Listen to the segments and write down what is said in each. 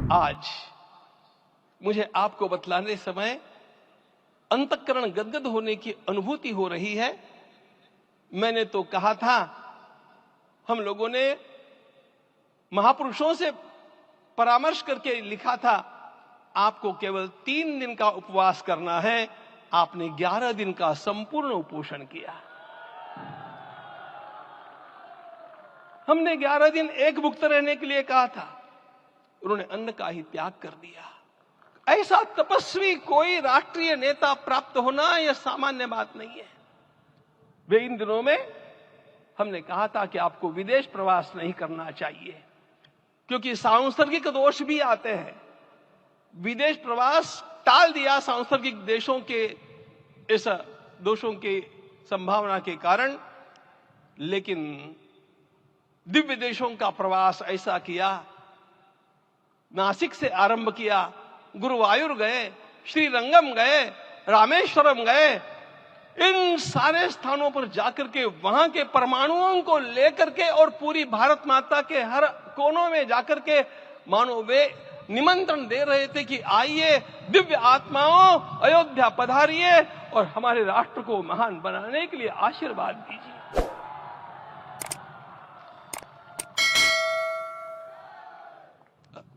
आज मुझे आपको बतलाने समय अंतःकरण गदगद होने की अनुभूति हो रही है। मैंने तो कहा था, हम लोगों ने महापुरुषों से परामर्श करके लिखा था, आपको केवल 3 दिन का उपवास करना है। आपने 11 दिन का संपूर्ण उपोषण किया। हमने 11 दिन एक भुक्त रहने के लिए कहा था, उन्होंने अन्न का ही त्याग कर दिया। ऐसा तपस्वी कोई राष्ट्रीय नेता प्राप्त होना यह सामान्य बात नहीं है। वे इन दिनों में हमने कहा था कि आपको विदेश प्रवास नहीं करना चाहिए, क्योंकि सांसर्गिक दोष भी आते हैं। विदेश प्रवास टाल दिया सांसर्गिक देशों के इस दोषों की संभावना के कारण, लेकिन दिव्य देशों का प्रवास ऐसा किया। नासिक से आरंभ किया, गुरुवायूर गए, श्रीरंगम गए, रामेश्वरम गए। इन सारे स्थानों पर जाकर के वहां के परमाणुओं को लेकर के और पूरी भारत माता के हर कोनों में जाकर के मानो वे निमंत्रण दे रहे थे कि आइए दिव्य आत्माओं, अयोध्या पधारिए और हमारे राष्ट्र को महान बनाने के लिए आशीर्वाद दीजिए।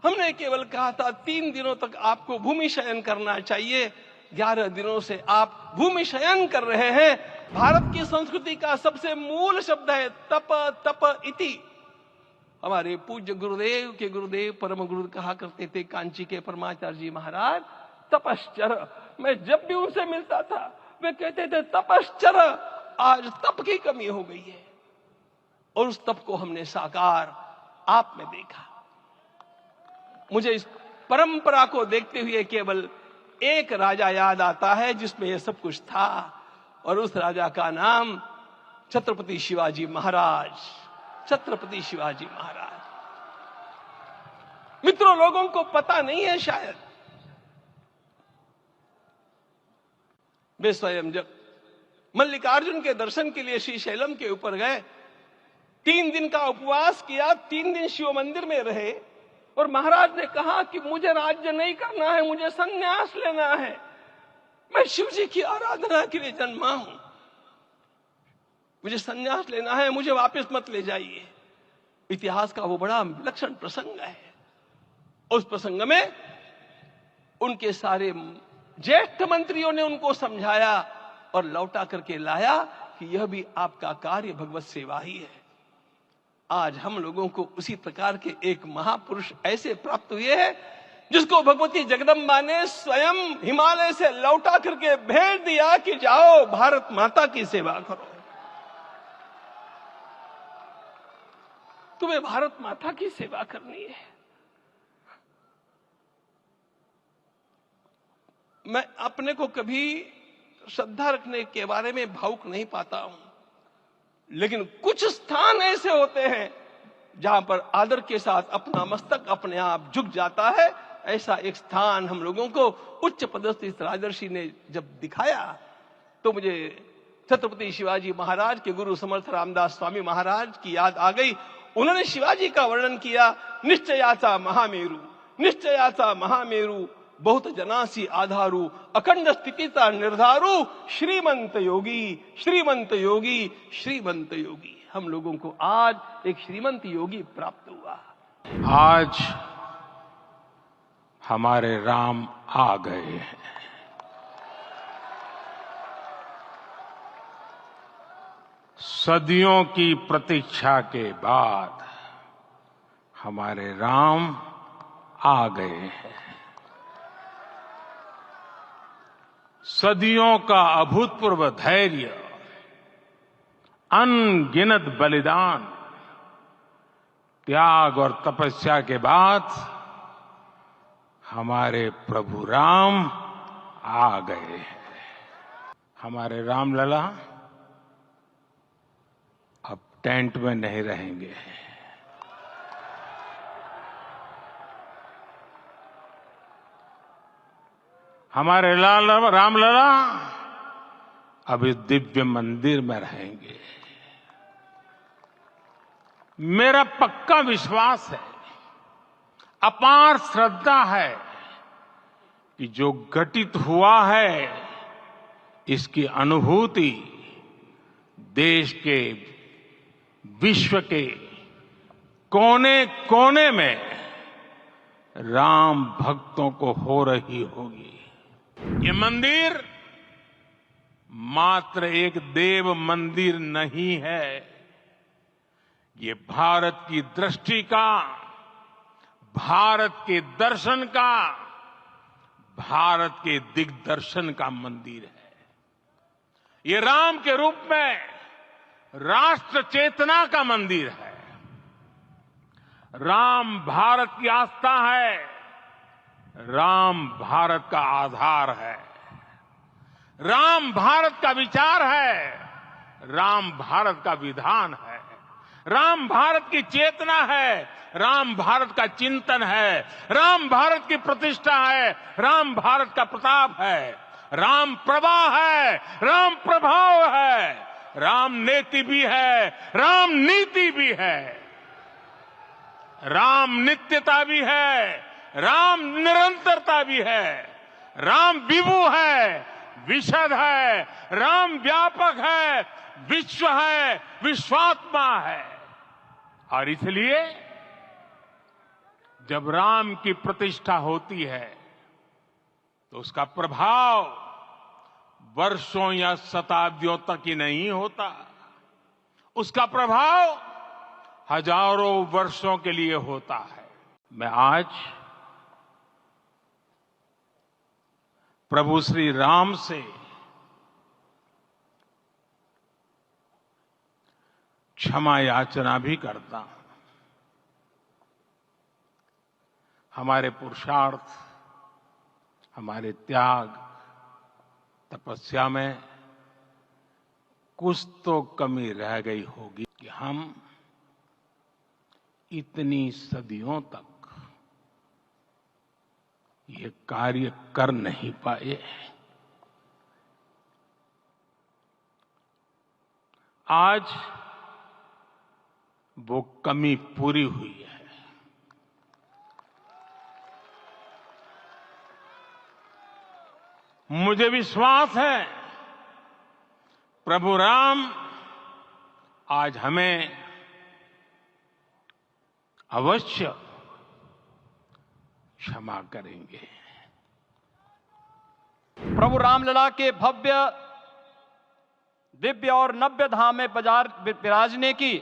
हमने केवल कहा था 3 दिनों तक आपको भूमि शयन करना चाहिए। 11 दिनों से आप भूमि शयन कर रहे हैं। भारत की संस्कृति का सबसे मूल शब्द है तप तप इति। हमारे पूज्य गुरुदेव के गुरुदेव परम गुरु कहा करते थे, कांची के परमाचार्य जी महाराज, तपश्चर। मैं जब भी उनसे मिलता था वे कहते थे तपश्चर। आज तप की कमी हो गई है और उस तप को हमने साकार आप में देखा। मुझे इस परंपरा को देखते हुए केवल एक राजा याद आता है जिसमें यह सब कुछ था, और उस राजा का नाम छत्रपति शिवाजी महाराज। छत्रपति शिवाजी महाराज। मित्रों, लोगों को पता नहीं है शायद, वे स्वयं जब मल्लिकार्जुन के दर्शन के लिए श्रीशैलम के ऊपर गए, 3 दिन का उपवास किया, 3 दिन शिव मंदिर में रहे, और महाराज ने कहा कि मुझे राज्य नहीं करना है, मुझे संन्यास लेना है। मैं शिव जी की आराधना के लिए जन्मा हूं, मुझे संन्यास लेना है, मुझे वापस मत ले जाइए। इतिहास का वो बड़ा विलक्षण प्रसंग है। उस प्रसंग में उनके सारे ज्येष्ठ मंत्रियों ने उनको समझाया और लौटा करके लाया कि यह भी आपका कार्य भगवत सेवा ही है। आज हम लोगों को उसी प्रकार के एक महापुरुष ऐसे प्राप्त हुए हैं जिसको भगवती जगदम्बा ने स्वयं हिमालय से लौटा करके भेज दिया कि जाओ भारत माता की सेवा करो। तुम्हें भारत माता की सेवा करनी है। मैं अपने को कभी श्रद्धा रखने के बारे में भावुक नहीं पाता हूं, लेकिन कुछ स्थान ऐसे होते हैं जहां पर आदर के साथ अपना मस्तक अपने आप झुक जाता है। ऐसा एक स्थान हम लोगों को उच्च पदस्थ इस राजर्षि ने जब दिखाया तो मुझे छत्रपति शिवाजी महाराज के गुरु समर्थ रामदास स्वामी महाराज की याद आ गई। उन्होंने शिवाजी का वर्णन किया, निश्चयाचा महामेरु, निश्चयाचा महामेरु, बहुत जनासी आधारू, अखंड स्थितिता निर्धारू, श्रीमंत योगी, श्रीमंत योगी, श्रीमंत योगी। हम लोगों को आज एक श्रीमंत योगी प्राप्त हुआ। आज हमारे राम आ गए हैं। सदियों की प्रतीक्षा के बाद हमारे राम आ गए हैं। सदियों का अभूतपूर्व धैर्य, अनगिनत बलिदान, त्याग और तपस्या के बाद हमारे प्रभु राम आ गए हैं। हमारे रामलला अब टेंट में नहीं रहेंगे। हमारे रामलला अब इस दिव्य मंदिर में रहेंगे। मेरा पक्का विश्वास है अपार श्रद्धा है कि जो घटित हुआ है इसकी अनुभूति देश के, विश्व के कोने कोने में राम भक्तों को हो रही होगी। ये मंदिर मात्र एक देव मंदिर नहीं है, ये भारत की दृष्टि का, भारत के दर्शन का, भारत के दिग्दर्शन का मंदिर है। ये राम के रूप में राष्ट्र चेतना का मंदिर है। राम भारत की आस्था है, राम भारत का आधार है, राम भारत का विचार है, राम भारत का विधान है, राम भारत की चेतना है, राम भारत का चिंतन है, राम भारत की प्रतिष्ठा है, राम भारत का प्रताप है, राम प्रवाह है, राम प्रभाव है, राम नेति भी है, राम नीति भी है, राम नित्यता भी है, राम निरंतरता भी है, राम विभु है, विशद है, राम व्यापक है, विश्व है, विश्वात्मा है। और इसलिए जब राम की प्रतिष्ठा होती है तो उसका प्रभाव वर्षों या शताब्दियों तक ही नहीं होता, उसका प्रभाव हजारों वर्षों के लिए होता है। मैं आज प्रभु श्री राम से क्षमा याचना भी करता हूं। हमारे पुरुषार्थ, हमारे त्याग, तपस्या में कुछ तो कमी रह गई होगी कि हम इतनी सदियों तक ये कार्य कर नहीं पाए। आज वो कमी पूरी हुई है। मुझे विश्वास है प्रभु राम आज हमें अवश्य क्षमा करेंगे। प्रभु रामलला के भव्य, दिव्य और नव्य धाम में विराजने की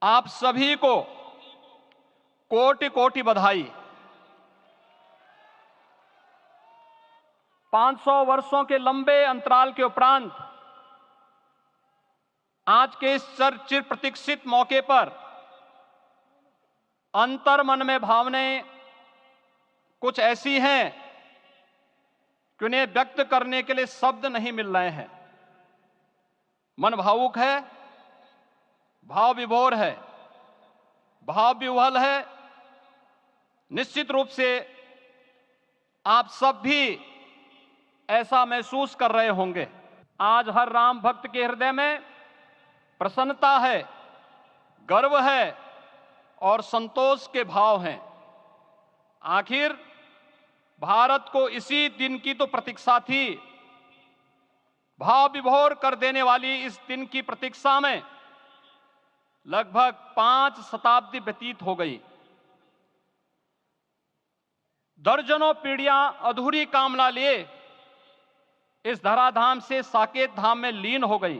आप सभी को कोटि कोटि बधाई। 500 वर्षों के लंबे अंतराल के उपरांत आज के इस चिर प्रतीक्षित मौके पर अंतर मन में भावनाएं कुछ ऐसी हैं कि उन्हें व्यक्त करने के लिए शब्द नहीं मिल रहे हैं। मन भावुक है, भाव विभोर है, भाव विह्वल है। निश्चित रूप से आप सब भी ऐसा महसूस कर रहे होंगे। आज हर राम भक्त के हृदय में प्रसन्नता है, गर्व है और संतोष के भाव हैं। आखिर भारत को इसी दिन की तो प्रतीक्षा थी। भाव विभोर कर देने वाली इस दिन की प्रतीक्षा में लगभग 5 शताब्दी व्यतीत हो गई। दर्जनों पीढ़ियां अधूरी कामना लिए इस धराधाम से साकेत धाम में लीन हो गई।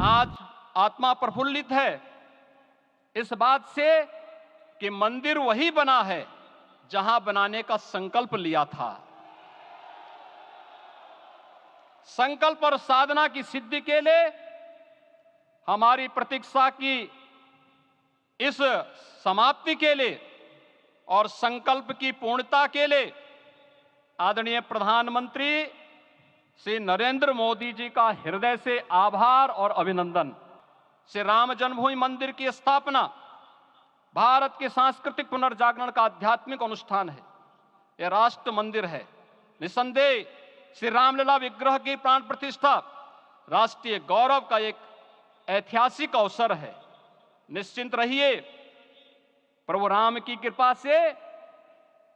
आज आत्मा प्रफुल्लित है इस बात से कि मंदिर वही बना है जहां बनाने का संकल्प लिया था। संकल्प और साधना की सिद्धि के लिए हमारी प्रतीक्षा की इस समाप्ति के लिए और संकल्प की पूर्णता के लिए आदरणीय प्रधानमंत्री श्री नरेंद्र मोदी जी का हृदय से आभार और अभिनंदन। श्री राम जन्मभूमि मंदिर की स्थापना भारत के सांस्कृतिक पुनर्जागरण का आध्यात्मिक अनुष्ठान है। यह राष्ट्र मंदिर है। निसंदेह श्री रामलला विग्रह की प्राण प्रतिष्ठा राष्ट्रीय गौरव का एक ऐतिहासिक अवसर है। निश्चिंत रहिए, प्रभु राम की कृपा से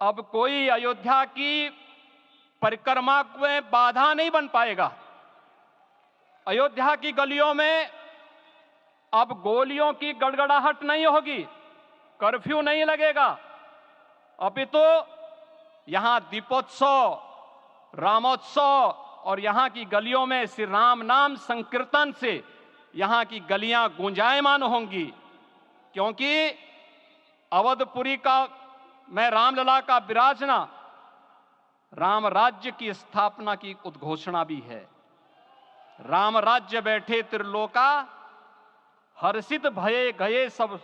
अब कोई अयोध्या की परिक्रमा में बाधा नहीं बन पाएगा। अयोध्या की गलियों में अब गोलियों की गड़गड़ाहट नहीं होगी, कर्फ्यू नहीं लगेगा। अपितु यहां दीपोत्सव, रामोत्सव और यहां की गलियों में श्री राम नाम संकीर्तन से यहां की गलियां गुंजायमान होंगी, क्योंकि अवधपुरी का में रामलला का विराजना राम राज्य की स्थापना की उद्घोषणा भी है। राम राज्य बैठे त्रिलोका, हर्षित भये गए सब